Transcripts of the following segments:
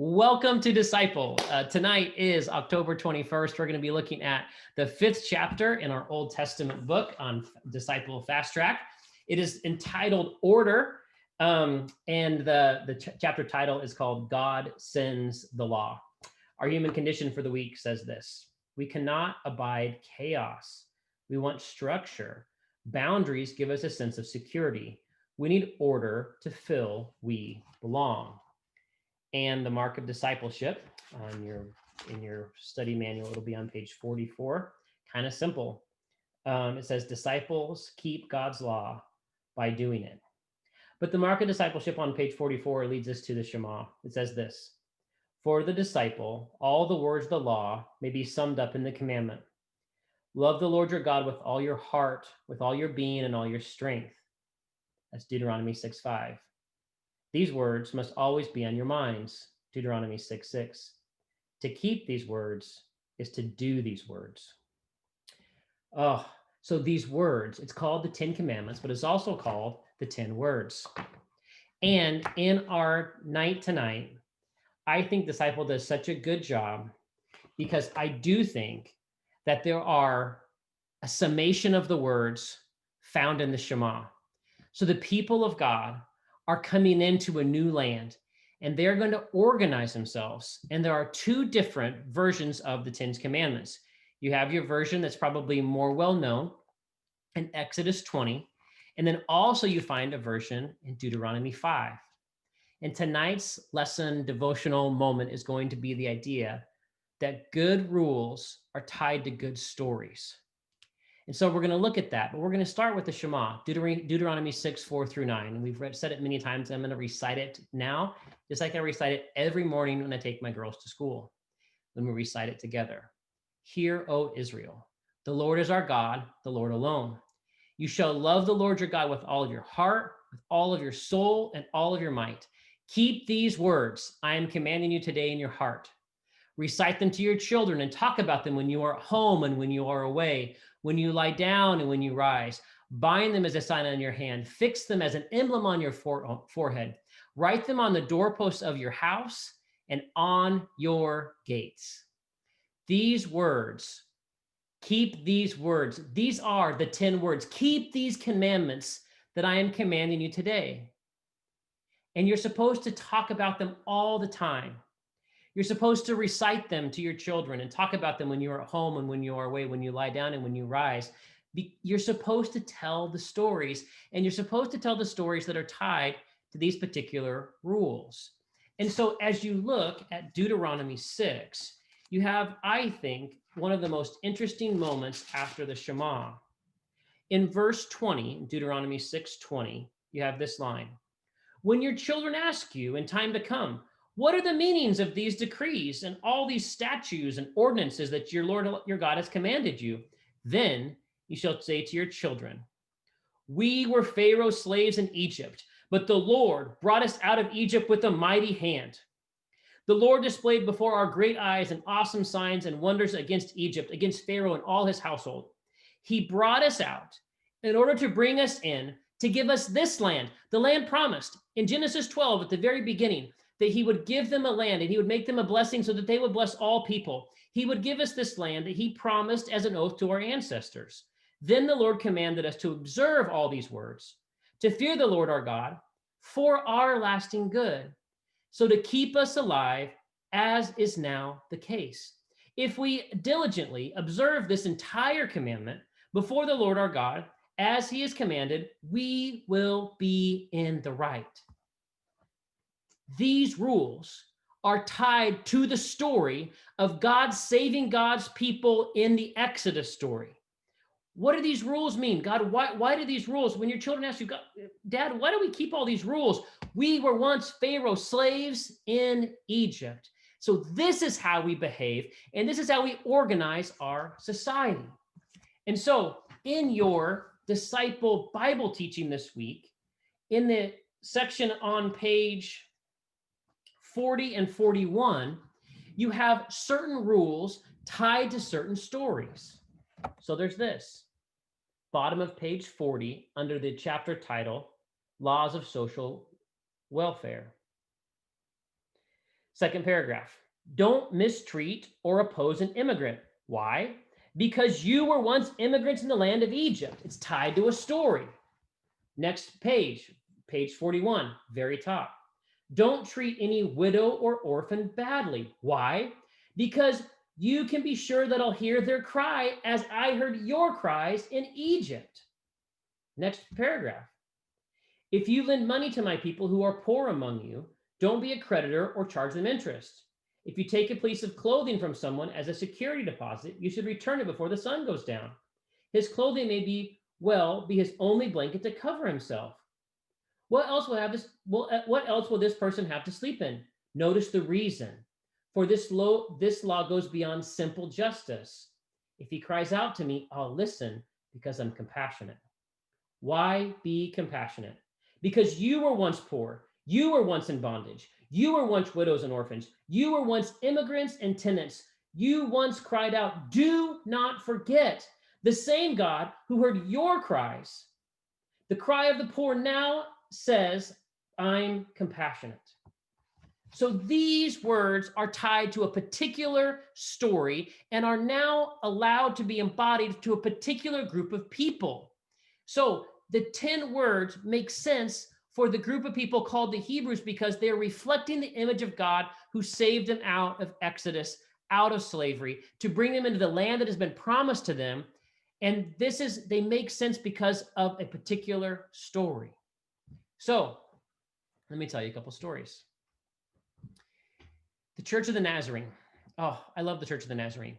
Welcome to Disciple. Tonight is October 21st. We're going to be looking at the 5th chapter in our Old Testament book on Disciple Fast Track. It is entitled Order, and the chapter title is called God Sends the Law. Our human condition for the week says this: we cannot abide chaos. We want structure. Boundaries give us a sense of security. We need order to feel we belong. And the mark of discipleship in your study manual, it'll be on page 44. Kind of simple. It says disciples keep God's law by doing it. But the mark of discipleship on page 44 leads us to the Shema. It says this: for the disciple, all the words of the law may be summed up in the commandment. Love the Lord your God with all your heart, with all your being, and all your strength. That's Deuteronomy 6:5. These words must always be on your minds, Deuteronomy 6:6. To keep these words is to do these words. So these words, it's called the 10 Commandments, but it's also called the 10 Words. And in our night tonight, I think Disciple does such a good job because I do think that there are a summation of the words found in the Shema. So the people of God are coming into a new land, and they're going to organize themselves. And there are two different versions of the 10 Commandments. You have your version that's probably more well-known in Exodus 20, and then also you find a version in Deuteronomy 5. And tonight's lesson devotional moment is going to be the idea that good rules are tied to good stories. And so we're going to look at that, but we're going to start with the Shema, Deuteronomy 6:4-9. And we've said it many times. I'm going to recite it now, just like I recite it every morning when I take my girls to school. When we recite it together. Hear, O Israel, the Lord is our God, the Lord alone. You shall love the Lord your God with all of your heart, with all of your soul, and all of your might. Keep these words I am commanding you today in your heart. Recite them to your children and talk about them when you are at home and when you are away, when you lie down and when you rise. Bind them as a sign on your hand. Fix them as an emblem on your forehead. Write them on the doorposts of your house and on your gates. These words, keep these words. These are the 10 words. Keep these commandments that I am commanding you today. And you're supposed to talk about them all the time. You're supposed to recite them to your children and talk about them when you're at home and when you are away, when you lie down and when you rise. You're supposed to tell the stories, and you're supposed to tell the stories that are tied to these particular rules. And so as you look at Deuteronomy 6, you have, I think, one of the most interesting moments after the Shema. In verse 20, Deuteronomy 6:20, you have this line: when your children ask you in time to come, what are the meanings of these decrees and all these statutes and ordinances that your Lord, your God has commanded you? Then you shall say to your children, we were Pharaoh's slaves in Egypt, but the Lord brought us out of Egypt with a mighty hand. The Lord displayed before our great eyes an awesome signs and wonders against Egypt, against Pharaoh and all his household. He brought us out in order to bring us in, to give us this land, the land promised in Genesis 12 at the very beginning, that he would give them a land and he would make them a blessing so that they would bless all people. He would give us this land that he promised as an oath to our ancestors. Then the Lord commanded us to observe all these words, to fear the Lord our God for our lasting good, so to keep us alive as is now the case. If we diligently observe this entire commandment before the Lord our God, as he has commanded, we will be in the right. These rules are tied to the story of God saving God's people in the Exodus story. What do these rules mean? God, why do these rules? When your children ask you, God, Dad, why do we keep all these rules? We were once Pharaoh's slaves in Egypt. So this is how we behave, and this is how we organize our society. And so in your disciple Bible teaching this week, in the section on page 40 and 41, you have certain rules tied to certain stories. So there's this, bottom of page 40, under the chapter title, Laws of Social Welfare. Second paragraph. Don't mistreat or oppose an immigrant. Why? Because you were once immigrants in the land of Egypt. It's tied to a story. Next page, page 41, very top. Don't treat any widow or orphan badly. Why? Because you can be sure that I'll hear their cry as I heard your cries in Egypt. Next paragraph. If you lend money to my people who are poor among you, don't be a creditor or charge them interest. If you take a piece of clothing from someone as a security deposit, you should return it before the sun goes down. His clothing may be his only blanket to cover himself. What else will this person have to sleep in? Notice the reason. For this law goes beyond simple justice. If he cries out to me, I'll listen because I'm compassionate. Why be compassionate? Because you were once poor. You were once in bondage. You were once widows and orphans. You were once immigrants and tenants. You once cried out, do not forget. The same God who heard your cries, the cry of the poor, now says, I'm compassionate. So these words are tied to a particular story and are now allowed to be embodied to a particular group of people. So the 10 words make sense for the group of people called the Hebrews because they're reflecting the image of God who saved them out of Exodus, out of slavery, to bring them into the land that has been promised to them. And they make sense because of a particular story. So let me tell you a couple stories. The Church of the Nazarene. Oh, I love the Church of the Nazarene.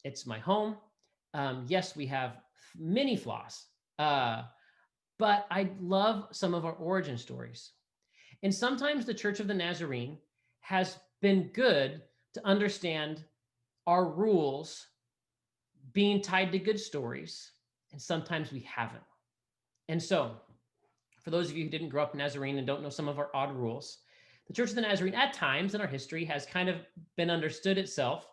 It's my home. Yes, we have many flaws, but I love some of our origin stories. And sometimes the Church of the Nazarene has been good to understand our rules being tied to good stories, and sometimes we haven't. And so, for those of you who didn't grow up Nazarene and don't know some of our odd rules, the Church of the Nazarene at times in our history has kind of been understood itself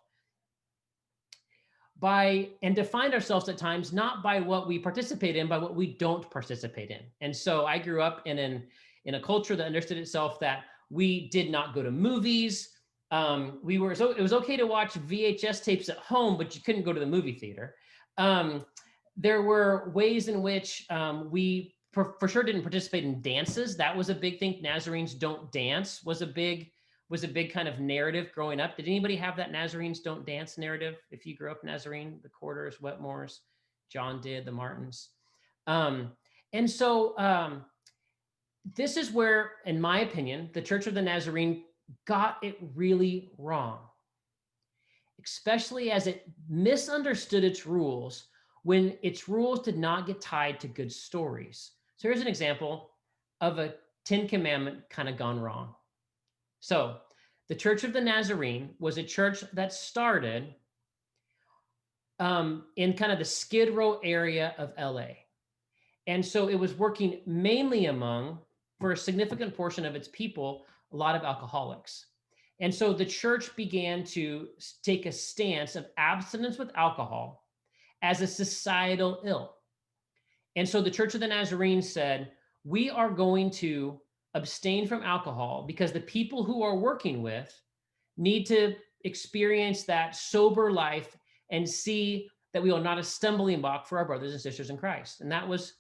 by and defined ourselves at times not by what we participate in, by what we don't participate in. And so I grew up in a culture that understood itself that we did not go to movies. It was okay to watch VHS tapes at home, but you couldn't go to the movie theater. There were ways in which we for sure didn't participate in dances. That was a big thing. Nazarenes don't dance was a big kind of narrative growing up. Did anybody have that Nazarenes don't dance narrative? If you grew up Nazarene, the Quarters, Wetmores, John did, the Martins. And so this is where, in my opinion, the Church of the Nazarene got it really wrong, especially as it misunderstood its rules when its rules did not get tied to good stories. So here's an example of a 10 commandment kind of gone wrong. So the Church of the Nazarene was a church that started in kind of the Skid Row area of LA. And so it was working mainly among, for a significant portion of its people, a lot of alcoholics. And so the church began to take a stance of abstinence with alcohol as a societal ill. And so the Church of the Nazarene said, we are going to abstain from alcohol because the people who are working with need to experience that sober life and see that we are not a stumbling block for our brothers and sisters in Christ. And that was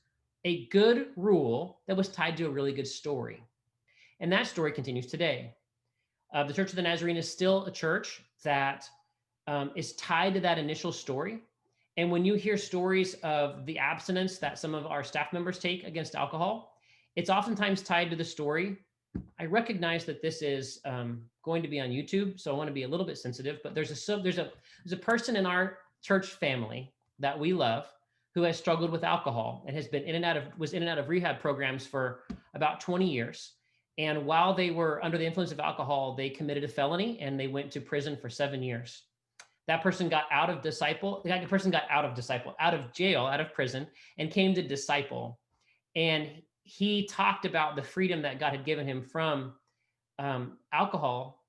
a good rule that was tied to a really good story. And that story continues today. The Church of the Nazarene is still a church that is tied to that initial story. And when you hear stories of the abstinence that some of our staff members take against alcohol, it's oftentimes tied to the story. I recognize that this is going to be on YouTube, so I want to be a little bit sensitive, but there's a person in our church family that we love who has struggled with alcohol and was in and out of rehab programs for about 20 years. And while they were under the influence of alcohol, they committed a felony and they went to prison for 7 years. That person got out of jail, out of prison, and came to disciple. And he talked about the freedom that God had given him from alcohol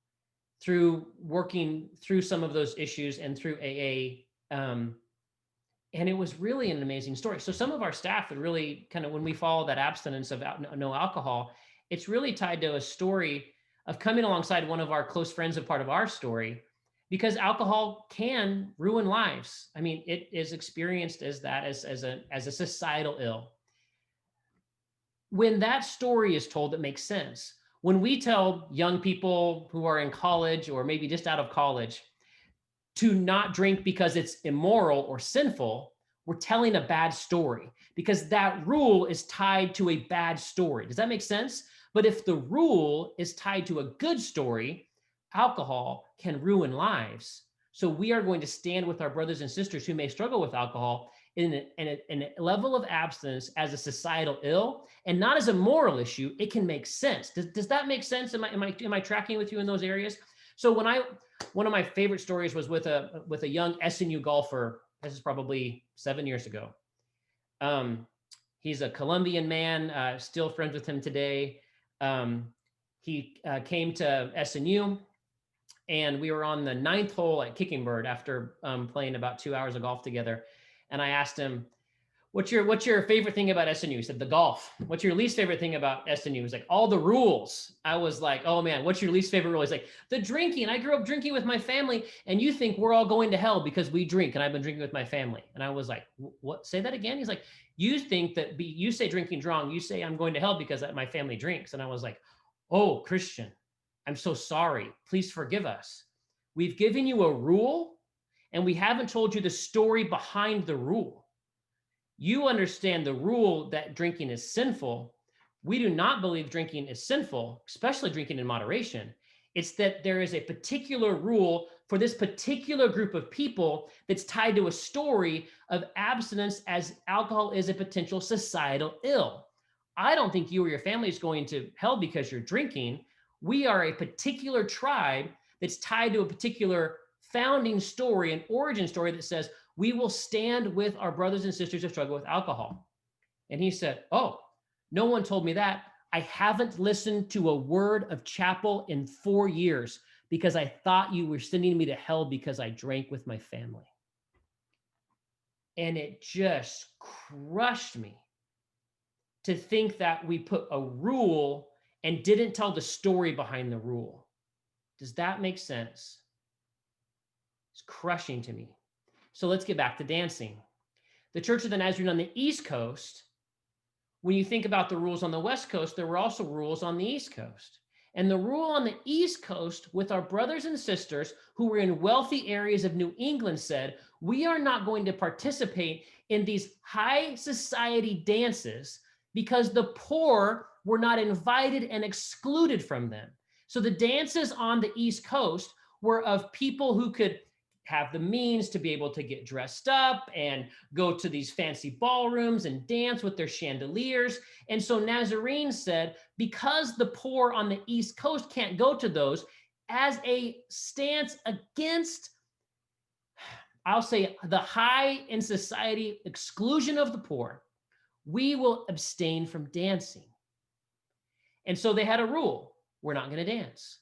through working through some of those issues and through AA. And it was really an amazing story. So some of our staff would really kind of, when we follow that abstinence of no alcohol, it's really tied to a story of coming alongside one of our close friends, a part of our story, because alcohol can ruin lives. I mean, it is experienced as that, as a societal ill. When that story is told, it makes sense. When we tell young people who are in college or maybe just out of college to not drink because it's immoral or sinful, we're telling a bad story because that rule is tied to a bad story. Does that make sense? But if the rule is tied to a good story, alcohol can ruin lives. So we are going to stand with our brothers and sisters who may struggle with alcohol in a level of abstinence as a societal ill and not as a moral issue. It can make sense. Does that make sense? Am I tracking with you in those areas? So one of my favorite stories was with a young SNU golfer. This is probably 7 years ago. He's a Colombian man, still friends with him today. He came to SNU, and we were on the 9th hole at Kicking Bird after playing about 2 hours of golf together. And I asked him, what's your favorite thing about SNU? He said, the golf. What's your least favorite thing about SNU? He's like, all the rules. I was like, oh man, what's your least favorite rule? He's like, the drinking. I grew up drinking with my family, and you think we're all going to hell because we drink, and I've been drinking with my family. And I was like, what? Say that again? He's like, you think that you say drinking's wrong. You say I'm going to hell because my family drinks. And I was like, oh, Christian, I'm so sorry. Please forgive us. We've given you a rule, and we haven't told you the story behind the rule. You understand the rule that drinking is sinful. We do not believe drinking is sinful, especially drinking in moderation. It's that there is a particular rule for this particular group of people that's tied to a story of abstinence, as alcohol is a potential societal ill. I don't think you or your family is going to hell because you're drinking. We are a particular tribe that's tied to a particular founding story, an origin story that says, we will stand with our brothers and sisters who struggle with alcohol. And he said, oh, no one told me that. I haven't listened to a word of chapel in 4 years because I thought you were sending me to hell because I drank with my family. And it just crushed me to think that we put a rule and didn't tell the story behind the rule. Does that make sense? It's crushing to me. So let's get back to dancing. The Church of the Nazarene on the East Coast, when you think about the rules on the West Coast, there were also rules on the East Coast. And the rule on the East Coast with our brothers and sisters who were in wealthy areas of New England said, we are not going to participate in these high society dances because the poor were not invited and excluded from them. So the dances on the East Coast were of people who could have the means to be able to get dressed up and go to these fancy ballrooms and dance with their chandeliers. And so Nazarene said, because the poor on the East Coast can't go to those, as a stance against, I'll say, the high in society exclusion of the poor, we will abstain from dancing. And so they had a rule. We're not going to dance.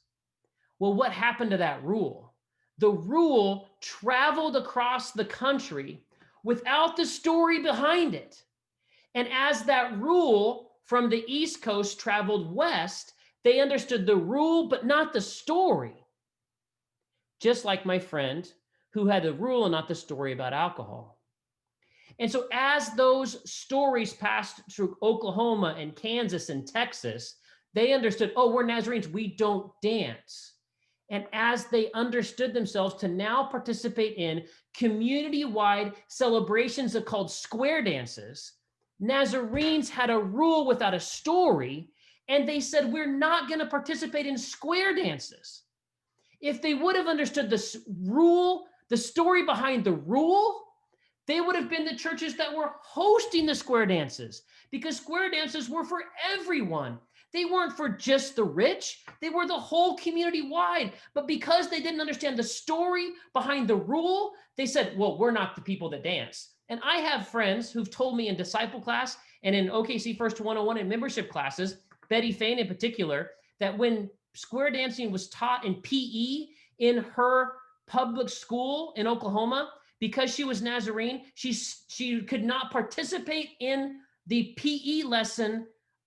Well, what happened to that rule? The rule traveled across the country without the story behind it. And as that rule from the East Coast traveled west, they understood the rule, but not the story. Just like my friend who had the rule and not the story about alcohol. And so as those stories passed through Oklahoma and Kansas and Texas, they understood, oh, we're Nazarenes, we don't dance. And as they understood themselves to now participate in community-wide celebrations that called square dances, Nazarenes had a rule without a story, and they said, we're not going to participate in square dances. If they would have understood the rule, the story behind the rule, they would have been the churches that were hosting the square dances, because square dances were for everyone. They weren't for just the rich. They were the whole community wide. But because they didn't understand the story behind the rule, they said, well, we're not the people that dance. And I have friends who've told me in disciple class and in OKC First 101 and membership classes, Betty Fain in particular, that when square dancing was taught in PE in her public school in Oklahoma, because she was Nazarene, she could not participate in the PE lesson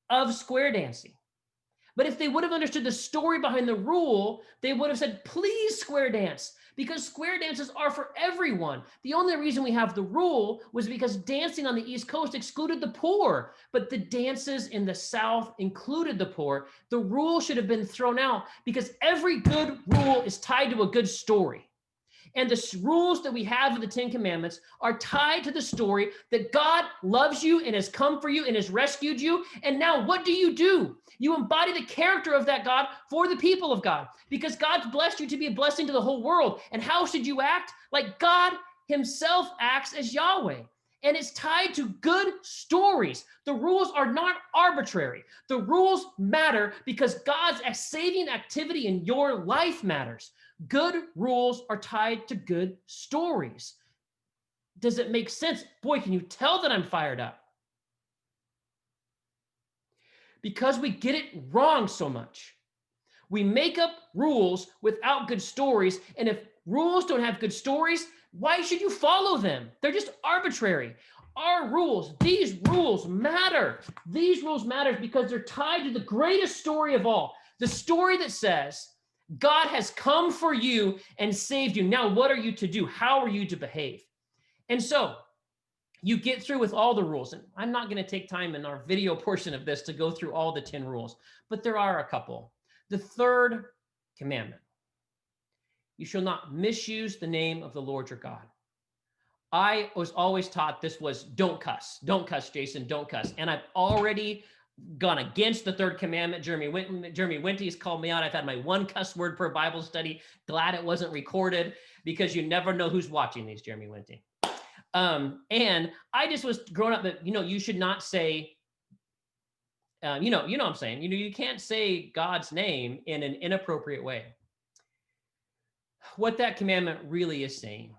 of square dancing. But if they would have understood the story behind the rule, they would have said, please square dance, because square dances are for everyone. The only reason we have the rule was because dancing on the East Coast excluded the poor, but the dances in the South included the poor. The rule should have been thrown out because every good rule is tied to a good story. And the rules that we have in the Ten Commandments are tied to the story that God loves you and has come for you and has rescued you. And now what do? You embody the character of that God for the people of God, because God's blessed you to be a blessing to the whole world. And how should you act? Like God himself acts as Yahweh. And it's tied to good stories. The rules are not arbitrary. The rules matter because God's saving activity in your life matters. Good rules are tied to good stories. Does it make sense? Boy, can you tell that I'm fired up? Because we get it wrong so much. We make up rules without good stories. And if rules don't have good stories, why should you follow them? They're just arbitrary. Our rules, these rules matter. These rules matter because they're tied to the greatest story of all. The story that says, God has come for you and saved you. Now, what are you to do? How are you to behave? And so you get through with all the rules. And I'm not going to take time in our video portion of this to go through all the 10 rules, but there are a couple. The third commandment, you shall not misuse the name of the Lord your God. I was always taught this was don't cuss. Don't cuss, Jason, don't cuss. And I've already gone against the third commandment. Jeremy Winty's called me out. I've had my one cuss word per Bible study. Glad it wasn't recorded because you never know who's watching these, Jeremy Winty. And I just was growing up that, you should not say, you know what I'm saying, you can't say God's name in an inappropriate way. What that commandment really is saying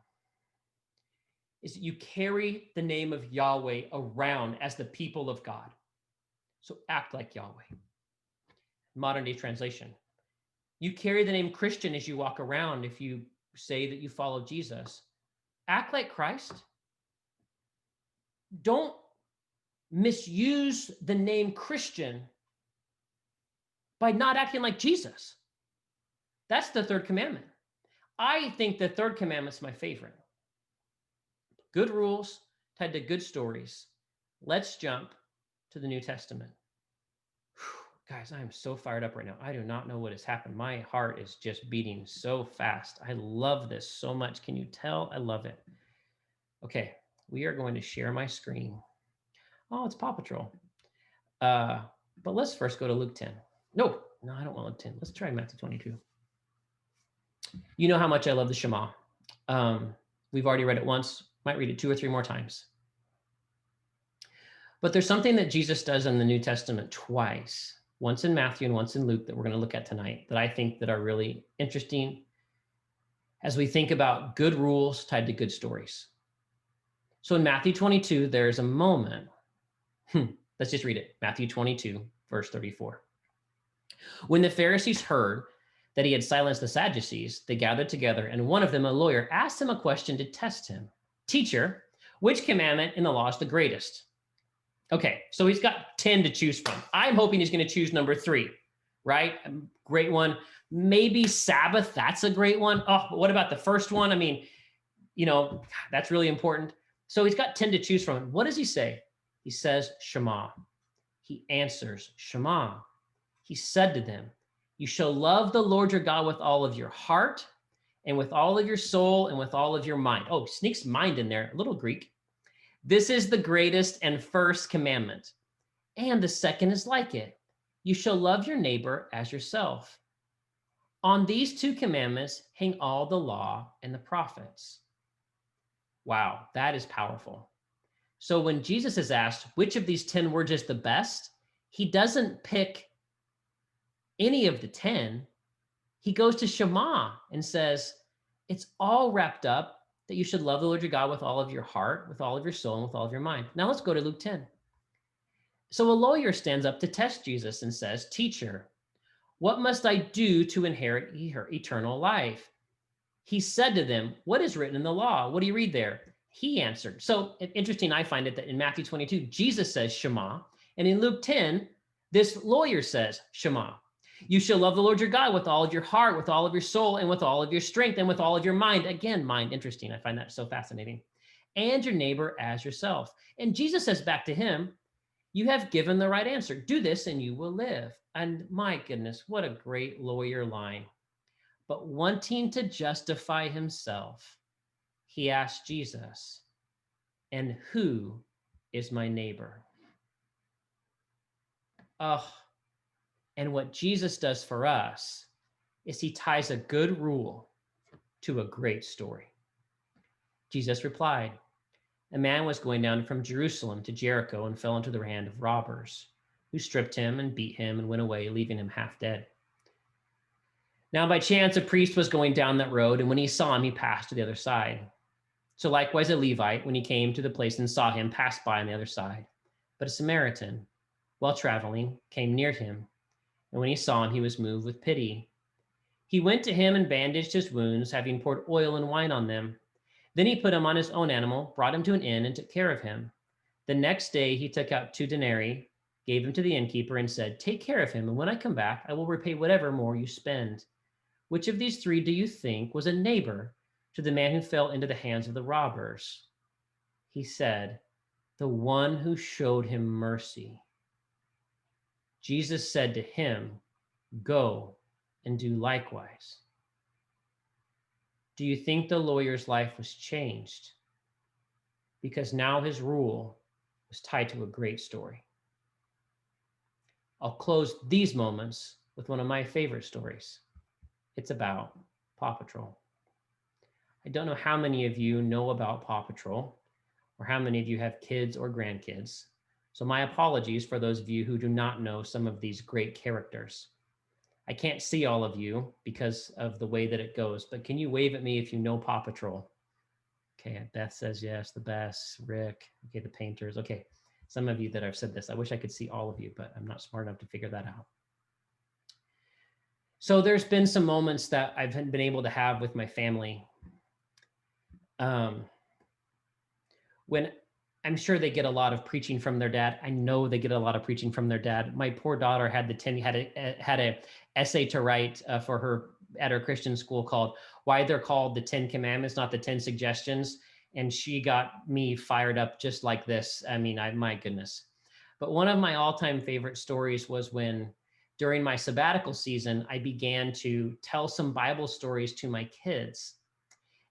is you carry the name of Yahweh around as the people of God. So act like Yahweh. Modern day translation. You carry the name Christian as you walk around if you say that you follow Jesus. Act like Christ. Don't misuse the name Christian by not acting like Jesus. That's the third commandment. I think the third commandment is my favorite. Good rules tied to good stories. Let's jump to the New Testament. Whew, guys, I am so fired up right now. I do not know what has happened. My heart is just beating so fast. I love this so much. Can you tell? I love it. Okay, we are going to share my screen. Oh, it's Paw Patrol. But let's first go to Luke 10. No, I don't want Luke 10. Let's try Matthew 22. You know how much I love the Shema. We've already read it once. Might read it 2 or 3 more times. But there's something that Jesus does in the New Testament twice, once in Matthew and once in Luke, that we're going to look at tonight, that I think that are really interesting as we think about good rules tied to good stories. So in Matthew 22, there's a moment. Let's just read it. Matthew 22, verse 34. When the Pharisees heard that he had silenced the Sadducees, they gathered together, and one of them, a lawyer, asked him a question to test him. Teacher, which commandment in the law is the greatest? Okay, so he's got 10 to choose from. I'm hoping he's going to choose number 3, right? Great one. Maybe Sabbath, that's a great one. Oh, but what about the first one? I mean, that's really important. So he's got 10 to choose from. What does he say? He says, Shema. He answers, Shema. He said to them, you shall love the Lord your God with all of your heart and with all of your soul and with all of your mind. Oh, sneaks mind in there, a little Greek. This is the greatest and first commandment. And the second is like it. You shall love your neighbor as yourself. On these 2 commandments hang all the law and the prophets. Wow, that is powerful. So when Jesus is asked which of these 10 words is the best, he doesn't pick any of the 10. He goes to Shema and says, it's all wrapped up that you should love the Lord your God with all of your heart, with all of your soul, and with all of your mind. Now let's go to Luke 10. So a lawyer stands up to test Jesus and says, Teacher, what must I do to inherit eternal life? He said to them, what is written in the law? What do you read there? He answered. So interesting, I find it that in Matthew 22, Jesus says Shema. And in Luke 10, this lawyer says Shema. You shall love the Lord your God with all of your heart, with all of your soul, and with all of your strength, and with all of your mind. Again, mind, interesting. I find that so fascinating. And your neighbor as yourself. And Jesus says back to him, you have given the right answer. Do this and you will live. And my goodness, what a great lawyer line. But wanting to justify himself, he asked Jesus, and who is my neighbor? Oh, and what Jesus does for us is he ties a good rule to a great story. Jesus replied, a man was going down from Jerusalem to Jericho and fell into the hand of robbers, who stripped him and beat him and went away, leaving him half dead. Now, by chance, a priest was going down that road, and when he saw him, he passed to the other side. So likewise, a Levite, when he came to the place and saw him, passed by on the other side. But a Samaritan, while traveling, came near him, and when he saw him, he was moved with pity. He went to him and bandaged his wounds, having poured oil and wine on them. Then he put him on his own animal, brought him to an inn, and took care of him. The next day he took out 2 denarii, gave him to the innkeeper, and said, take care of him, and when I come back, I will repay whatever more you spend. Which of these 3 do you think was a neighbor to the man who fell into the hands of the robbers? He said, the one who showed him mercy. Jesus said to him, go and do likewise. Do you think the lawyer's life was changed? Because now his rule was tied to a great story. I'll close these moments with one of my favorite stories. It's about Paw Patrol. I don't know how many of you know about Paw Patrol or how many of you have kids or grandkids. So my apologies for those of you who do not know some of these great characters. I can't see all of you because of the way that it goes, but can you wave at me if you know Paw Patrol? Okay, Beth says yes, the best. Rick, okay, the painters. Okay, some of you that have said this. I wish I could see all of you, but I'm not smart enough to figure that out. So there's been some moments that I've been able to have with my family. When I'm sure they get a lot of preaching from their dad. I know they get a lot of preaching from their dad. My poor daughter had a essay to write for her at her Christian school called "Why They're Called the 10 Commandments, Not the 10 Suggestions," and she got me fired up just like this. I mean, my goodness. But one of my all-time favorite stories was when, during my sabbatical season, I began to tell some Bible stories to my kids.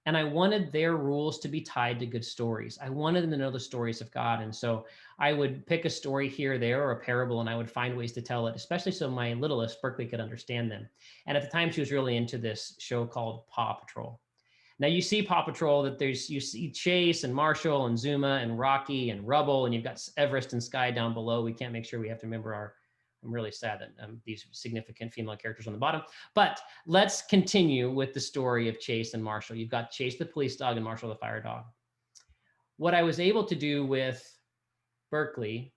And I wanted their rules to be tied to good stories. I wanted them to know the stories of God. And so I would pick a story here or there or a parable, and I would find ways to tell it, especially so my littlest, Berkeley, could understand them. And at the time, she was really into this show called Paw Patrol. Now you see Paw Patrol, that you see Chase and Marshall and Zuma and Rocky and Rubble, and you've got Everest and Sky down below. We can't make sure we have to remember I'm really sad that these significant female characters on the bottom. But let's continue with the story of Chase and Marshall. You've got Chase the police dog and Marshall the fire dog. What I was able to do with Berkeley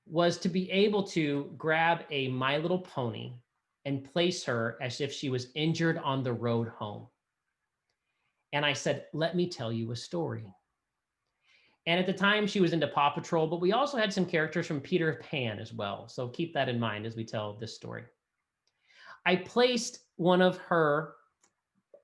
was to be able to grab a My Little Pony and place her as if she was injured on the road home. And I said, let me tell you a story. And at the time, she was into Paw Patrol, but we also had some characters from Peter Pan as well. So keep that in mind as we tell this story. I placed one of her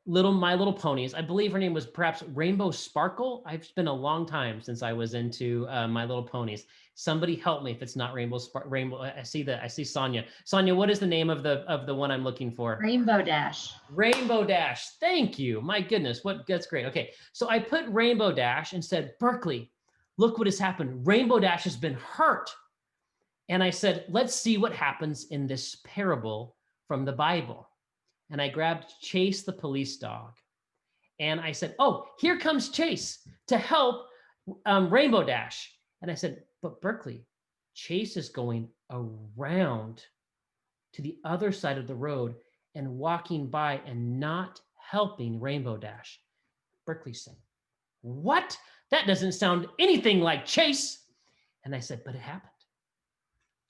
My Little Ponies. I believe her name was perhaps Rainbow Sparkle. It's been a long time since I was into My Little Ponies. Somebody help me if it's not Rainbow. I see Sonia. Sonia, what is the name of the one I'm looking for? Rainbow Dash. Rainbow Dash. Thank you. My goodness, that's great. Okay, so I put Rainbow Dash and said, Berkeley, look what has happened. Rainbow Dash has been hurt. And I said, let's see what happens in this parable from the Bible. And I grabbed Chase the police dog. And I said, oh, here comes Chase to help Rainbow Dash. And I said, but Berkeley, Chase is going around to the other side of the road and walking by and not helping Rainbow Dash. Berkeley said, what? That doesn't sound anything like Chase. And I said, but it happened.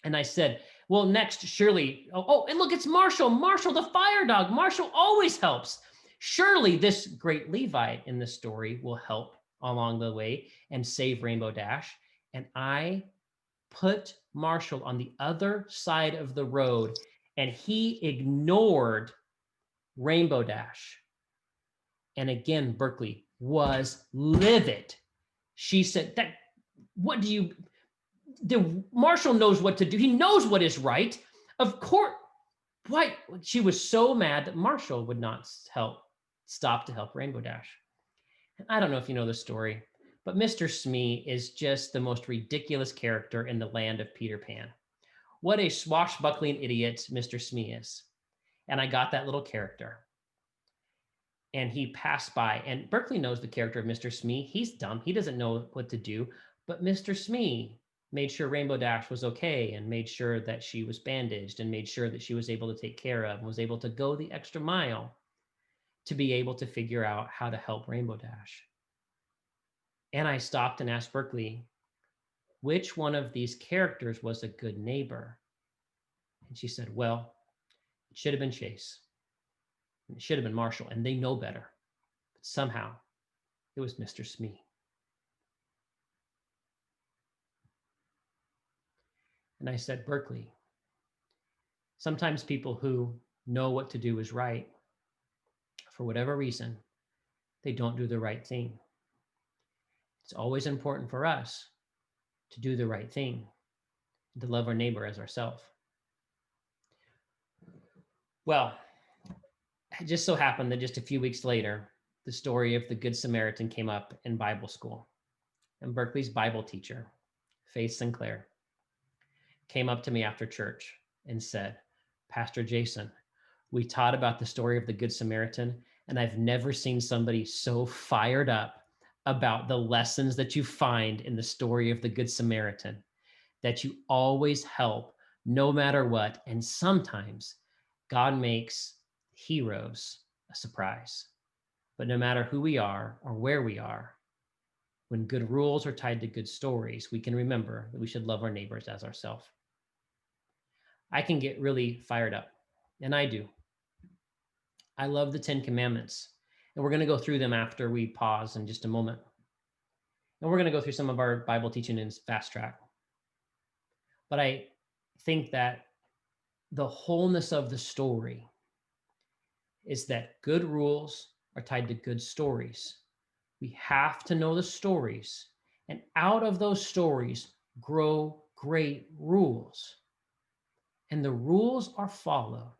And I said, well, next, surely, and look, it's Marshall. Marshall, the fire dog. Marshall always helps. Surely this great Levite in the story will help along the way and save Rainbow Dash. And I put Marshall on the other side of the road And he ignored Rainbow Dash. And again, Berkeley was livid. She said, "That what do you, the Marshall knows what to do. He knows what is right. Of course." Why? She was so mad that Marshall would not stop to help Rainbow Dash. And I don't know if you know the story, but Mr. Smee is just the most ridiculous character in the land of Peter Pan. What a swashbuckling idiot Mr. Smee is. And I got that little character. And he passed by, and Berkeley knows the character of Mr. Smee. He's dumb. He doesn't know what to do. But Mr. Smee made sure Rainbow Dash was okay and made sure that she was bandaged and made sure that she was able to take care of and was able to go the extra mile to be able to figure out how to help Rainbow Dash. And I stopped and asked Berkeley, which one of these characters was a good neighbor? And she said, well, it should have been Chase. It should have been Marshall, and they know better. But somehow it was Mr. Smee. And I said, Berkeley, sometimes people who know what to do is right, for whatever reason, they don't do the right thing. It's always important for us to do the right thing, to love our neighbor as ourselves. Well, it just so happened that just a few weeks later, the story of the Good Samaritan came up in Bible school. And Berkeley's Bible teacher, Faith Sinclair, came up to me after church and said, Pastor Jason, we taught about the story of the Good Samaritan, and I've never seen somebody so fired up about the lessons that you find in the story of the Good Samaritan, that you always help no matter what. And sometimes God makes heroes a surprise. But no matter who we are or where we are, when good rules are tied to good stories, we can remember that we should love our neighbors as ourselves. I can get really fired up, and I do. I love the 10 Commandments, and we're going to go through them after we pause in just a moment. And we're going to go through some of our Bible teaching in Fast Track. But I think that the wholeness of the story is that good rules are tied to good stories. We have to know the stories, and out of those stories grow great rules. And the rules are followed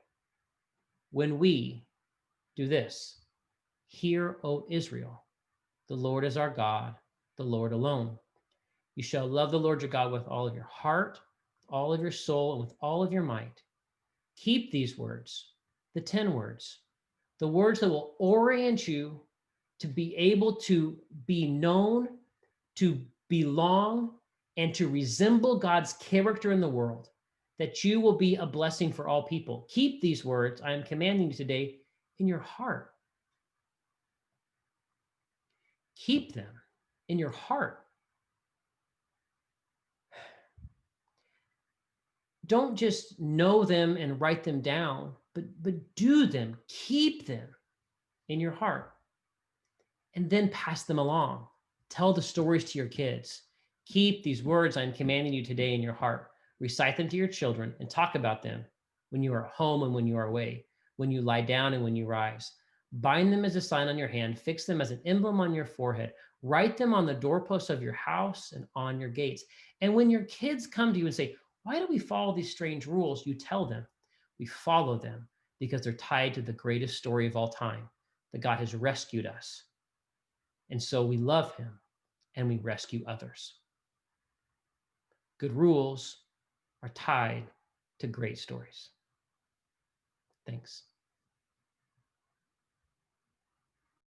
when we do this. Hear, O Israel, the Lord is our God, the Lord alone. You shall love the Lord your God with all of your heart, all of your soul, and with all of your might. Keep these words, the 10 words, the words that will orient you to be able to be known, to belong, and to resemble God's character in the world, that you will be a blessing for all people. Keep these words I am commanding you today in your heart. Keep them in your heart. Don't just know them and write them down, but do them. Keep them in your heart. And then pass them along. Tell the stories to your kids. Keep these words I'm commanding you today in your heart. Recite them to your children and talk about them when you are home and when you are away, when you lie down and when you rise. Bind them as a sign on your hand. Fix them as an emblem on your forehead. Write them on the doorposts of your house and on your gates. And when your kids come to you and say, why do we follow these strange rules? You tell them, we follow them because they're tied to the greatest story of all time, that God has rescued us. And so we love him and we rescue others. Good rules are tied to great stories. Thanks.